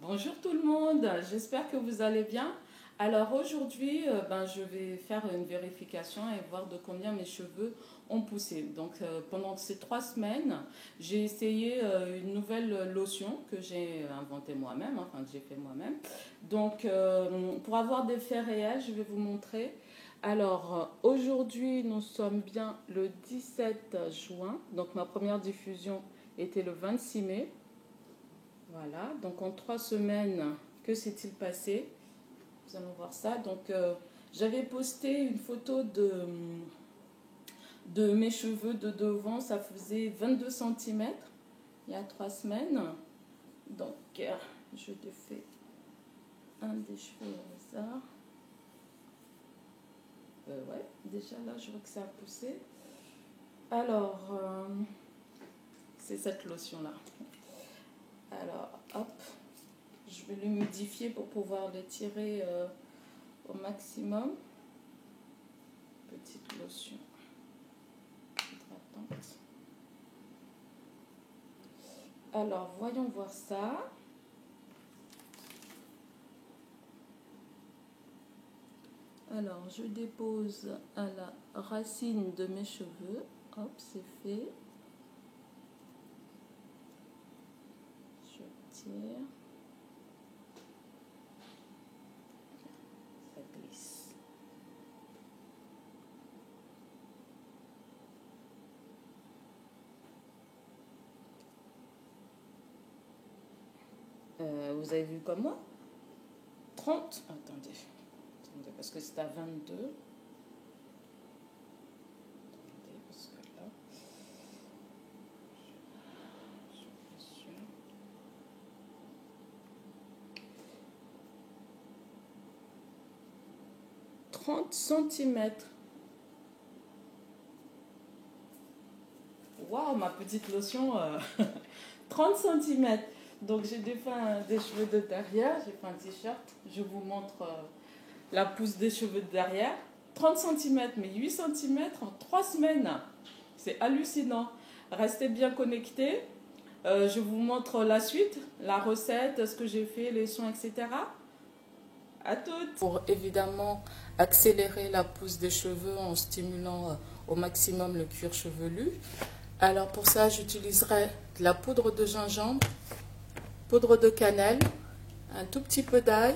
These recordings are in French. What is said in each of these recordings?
Bonjour tout le monde, j'espère que vous allez bien. Alors aujourd'hui, je vais faire une vérification et voir de combien mes cheveux ont poussé. Donc pendant ces 3 semaines, j'ai essayé une nouvelle lotion que j'ai inventée moi-même, enfin que j'ai fait moi-même. Donc pour avoir des faits réels, je vais vous montrer. Alors aujourd'hui, nous sommes bien le 17 juin. Donc ma première diffusion était le 26 mai. Voilà, donc en 3 semaines, que s'est-il passé? Nous allons voir ça. Donc, j'avais posté une photo de mes cheveux de devant, ça faisait 22 centimètres il y a 3 semaines. Donc, je te fais un des cheveux au hasard. Ouais, déjà là, je vois que ça a poussé. Alors, c'est cette lotion-là. Alors, hop, je vais l'humidifier pour pouvoir le tirer au maximum. Petite lotion hydratante. Alors, voyons voir ça. Alors, je dépose à la racine de mes cheveux. Hop, c'est fait. Je tire. Ça glisse. Vous avez vu comme moi? 30. Attendez, parce que c'est à 22. Attendez, parce que là, je suis sûre. 30 centimètres. Waouh, ma petite lotion, 30 centimètres. Donc j'ai défait des cheveux de derrière, j'ai fait un t-shirt, je vous montre la pousse des cheveux de derrière. 30 centimètres, mais 8 centimètres en 3 semaines. C'est hallucinant. Restez bien connectés. Je vous montre la suite, la recette, ce que j'ai fait, les soins, etc. À toutes. Pour évidemment accélérer la pousse des cheveux en stimulant au maximum le cuir chevelu. Alors pour ça, j'utiliserai de la poudre de gingembre, poudre de cannelle, un tout petit peu d'ail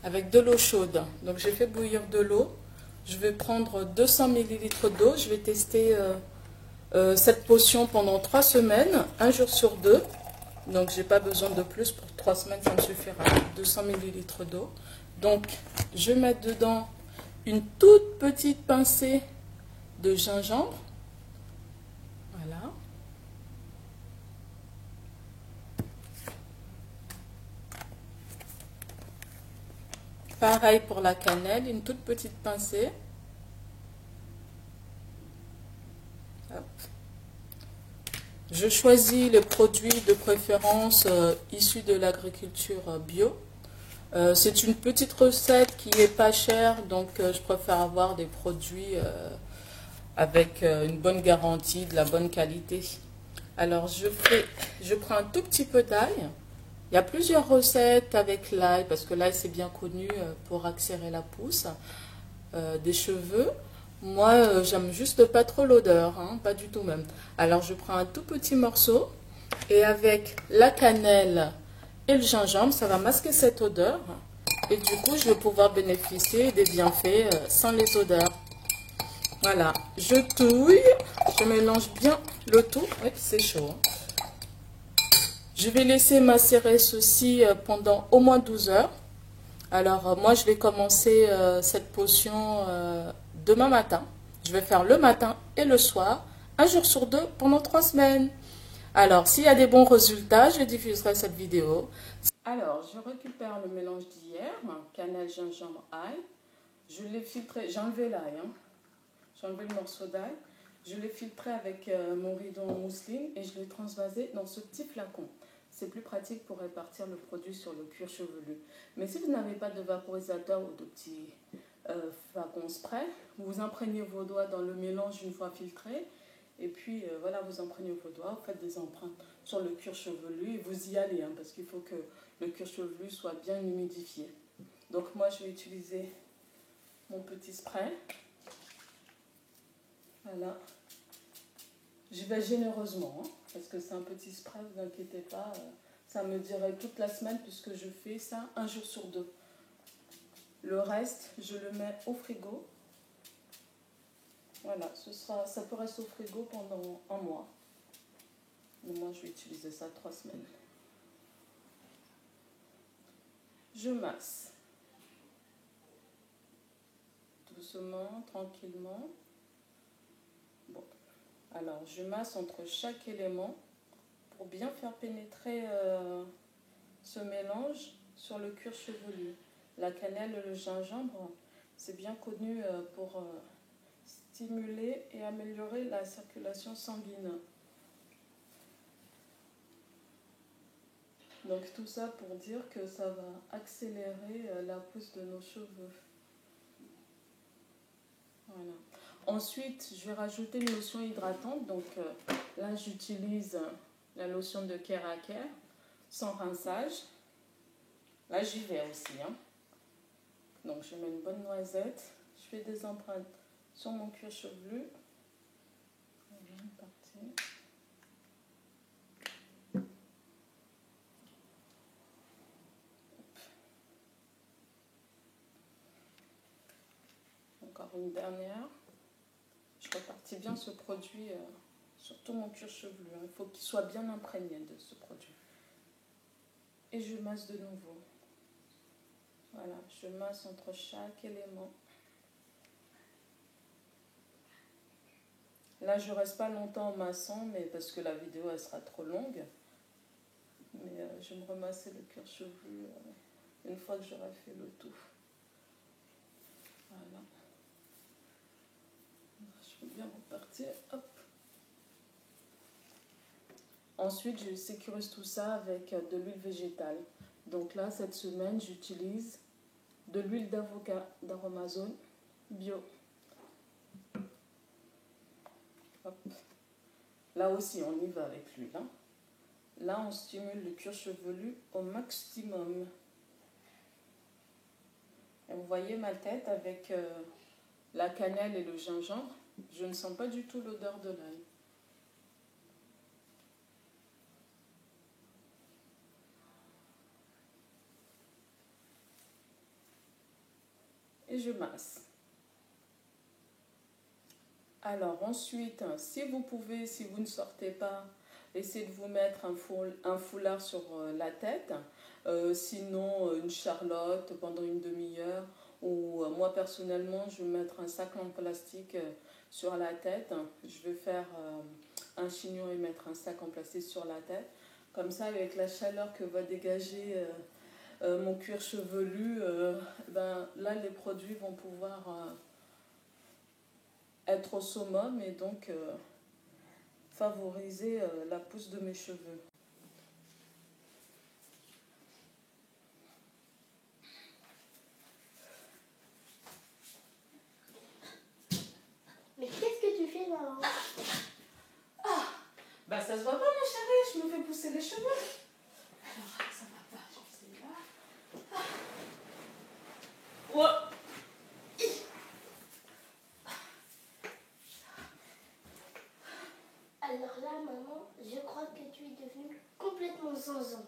avec de l'eau chaude. Donc j'ai fait bouillir de l'eau. Je vais prendre 200 ml d'eau. Je vais tester cette potion pendant 3 semaines, un jour sur deux. Donc j'ai pas besoin de plus, pour 3 semaines ça me suffira. 200 ml d'eau. Donc je vais mettre dedans une toute petite pincée de gingembre. Voilà. Pareil pour la cannelle, une toute petite pincée. Hop. Je choisis les produits de préférence issus de l'agriculture bio. C'est une petite recette qui est pas chère, donc je préfère avoir des produits avec une bonne garantie, de la bonne qualité. Alors je prends un tout petit peu d'ail. Il y a plusieurs recettes avec l'ail, parce que l'ail c'est bien connu pour accélérer la pousse des cheveux. Moi, j'aime juste pas trop l'odeur, hein, pas du tout même. Alors je prends un tout petit morceau et avec la cannelle et le gingembre, ça va masquer cette odeur. Et du coup, je vais pouvoir bénéficier des bienfaits sans les odeurs. Voilà, je touille, je mélange bien le tout. Oui, c'est chaud. Hein. Je vais laisser macérer ceci pendant au moins 12 heures. Alors, moi, je vais commencer cette potion demain matin. Je vais faire le matin et le soir, un jour sur deux, pendant 3 semaines. Alors, s'il y a des bons résultats, je diffuserai cette vidéo. Alors, je récupère le mélange d'hier, cannelle, gingembre, ail. Je l'ai filtré, j'ai enlevé l'ail, hein. J'ai enlevé le morceau d'ail. Je l'ai filtré avec mon rideau en mousseline et je l'ai transvasé dans ce petit flacon. C'est plus pratique pour répartir le produit sur le cuir chevelu. Mais si vous n'avez pas de vaporisateur ou de petits flacons spray, vous imprégnez vos doigts dans le mélange une fois filtré Et puis voilà, vous imprégnez vos doigts, vous faites des empreintes sur le cuir chevelu et vous y allez, hein, parce qu'il faut que le cuir chevelu soit bien humidifié. Donc moi je vais utiliser mon petit spray. Voilà. J'y vais généreusement, hein, parce que c'est un petit spray, vous inquiétez pas. Ça me dirait toute la semaine puisque je fais ça un jour sur deux. Le reste, je le mets au frigo. Voilà, ça peut rester au frigo pendant un mois. Mais moi, je vais utiliser ça 3 semaines. Je masse. Doucement, tranquillement. Bon. Alors, je masse entre chaque élément pour bien faire pénétrer ce mélange sur le cuir chevelu. La cannelle et le gingembre, c'est bien connu pour stimuler et améliorer la circulation sanguine. Donc tout ça pour dire que ça va accélérer la pousse de nos cheveux. Voilà. Ensuite, je vais rajouter une lotion hydratante. Donc là, j'utilise la lotion de Keraker sans rinçage. Là, j'y vais aussi, hein. Donc je mets une bonne noisette. Je fais des empreintes sur mon cuir chevelu. Voilà, parti. Encore une dernière. Je répartis bien ce produit sur tout mon cuir chevelu. Il faut qu'il soit bien imprégné de ce produit. Et je masse de nouveau. Voilà, je masse entre chaque élément. Là, je ne reste pas longtemps en massant, mais parce que la vidéo elle sera trop longue. Mais je vais me remasser le cuir chevelu une fois que j'aurai fait le tout. Voilà. Je vais bien repartir. Hop. Ensuite, je sécurise tout ça avec de l'huile végétale. Donc là, cette semaine, j'utilise de l'huile d'avocat d'Aromazone bio. Hop. Là aussi, on y va avec l'huile. Hein. Là, on stimule le cuir chevelu au maximum. Et vous voyez ma tête avec la cannelle et le gingembre. Je ne sens pas du tout l'odeur de l'ail. Et je masse. Alors ensuite, si vous pouvez, si vous ne sortez pas, essayez de vous mettre un foulard sur la tête. Sinon, une charlotte pendant une demi-heure. Ou moi personnellement, je vais mettre un sac en plastique sur la tête. Je vais faire un chignon et mettre un sac en plastique sur la tête. Comme ça, avec la chaleur que va dégager mon cuir chevelu, là, les produits vont pouvoir être au summum et donc favoriser la pousse de mes cheveux. Mais qu'est-ce que tu fais là? Bah ça se voit pas mon chéri, je me fais pousser les cheveux. Alors ça va pas, je sais là. Oh. Alors là, maman, je crois que tu es devenue complètement zinzin.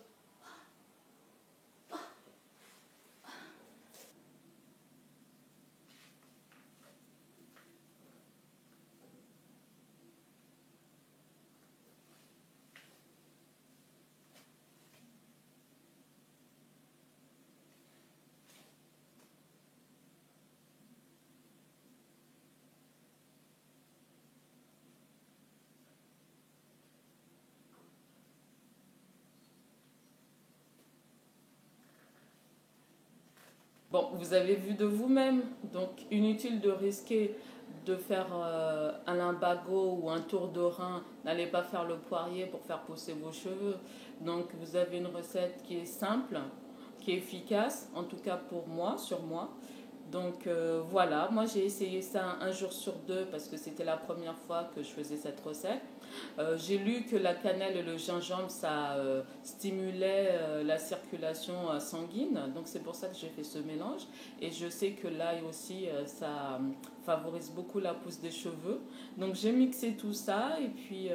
Bon, vous avez vu de vous-même, donc inutile de risquer de faire un limbago ou un tour de rein. N'allez pas faire le poirier pour faire pousser vos cheveux. Donc vous avez une recette qui est simple, qui est efficace, en tout cas pour moi, sur moi. Donc voilà, moi j'ai essayé ça un jour sur deux parce que c'était la première fois que je faisais cette recette. J'ai lu que la cannelle et le gingembre, ça stimulait la circulation sanguine. Donc c'est pour ça que j'ai fait ce mélange. Et je sais que l'ail aussi, ça favorise beaucoup la pousse des cheveux. Donc j'ai mixé tout ça et puis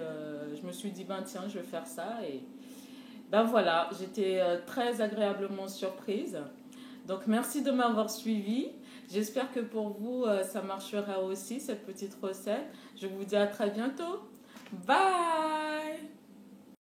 je me suis dit, ben tiens, je vais faire ça. Et ben voilà, j'étais très agréablement surprise. Donc merci de m'avoir suivi. J'espère que pour vous, ça marchera aussi, cette petite recette. Je vous dis à très bientôt. Bye!